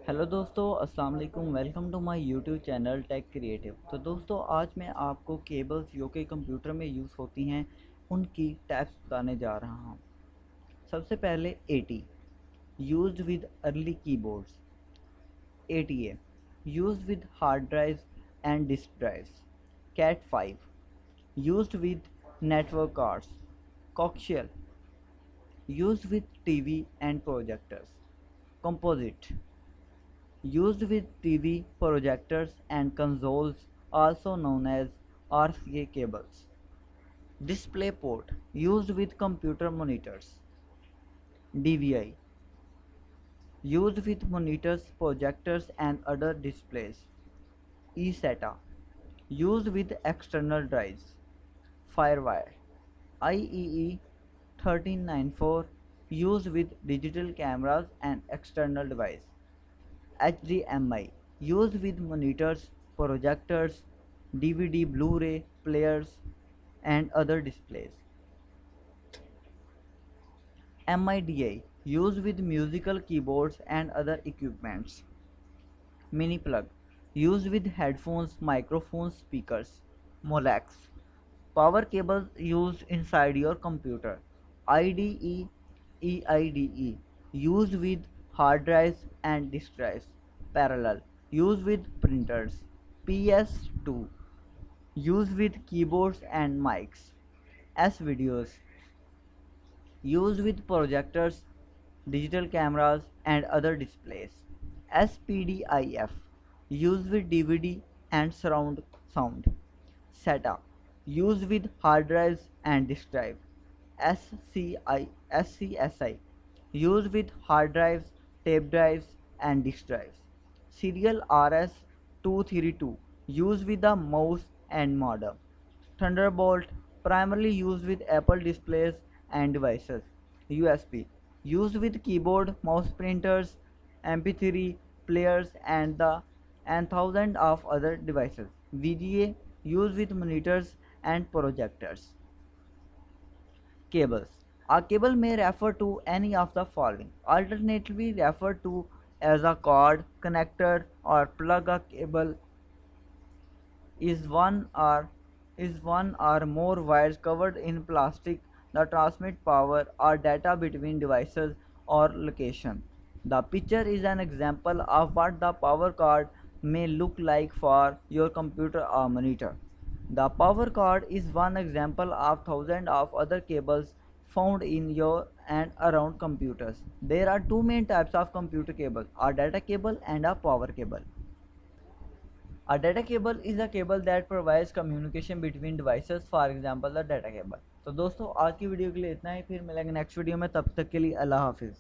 Hello दोस्तों, अस्सलाम वालेकुम। Welcome to my YouTube channel tech creative. तो दोस्तों, आज मैं आपको केबल्स जो कि कंप्यूटर में यूज़ होती हैं उनकी टाइप्स बताने जा रहा हूँ। सबसे पहले AT used with early keyboards. ATA used with hard drives and disk drives. Cat 5 used with network cards. coaxial used with TV and projectors. Composite used with TV projectors and consoles, also known as RCA cables. DisplayPort used with computer monitors. DVI used with monitors, projectors and other displays. eSATA used with external drives. Firewire IEE 1394 used with digital cameras and external device. HDMI used with monitors, projectors, DVD, Blu-ray players and other displays. MIDI used with musical keyboards and other equipments. Mini plug used with headphones, microphones, speakers. Molex power cables used inside your computer. IDE EIDE used with hard drives and disk drives. Parallel used with printers. PS2 used with keyboards and mics. S videos used with projectors, digital cameras and other displays. SPDIF used with DVD and surround sound. SATA used with hard drives and disk drive. SCSI used with hard drives, tape drives and disk drives. Serial RS-232 used with the mouse and modem. Thunderbolt primarily used with Apple displays and devices. USB used with keyboard, mouse printers, MP3 players and thousands of other devices. VGA used with monitors and projectors. Cables. A cable may refer to any of the following. Alternatively referred to as a cord, connector or plug. A cable is one or more wires covered in plastic that transmit power or data between devices or location. The picture is an example of what the power cord may look like for your computer or monitor. The power cord is one example of thousands of other cables found in your and around computers. There are two main types of computer cables, a data cable and a power cable. A data cable is a cable that provides communication between devices, for example the data cable. तो दोस्तों, आज की video के लिए इतना ही। फिर मिलेंगे next video में, तब तक के लिए अल्लाह हाफिज़।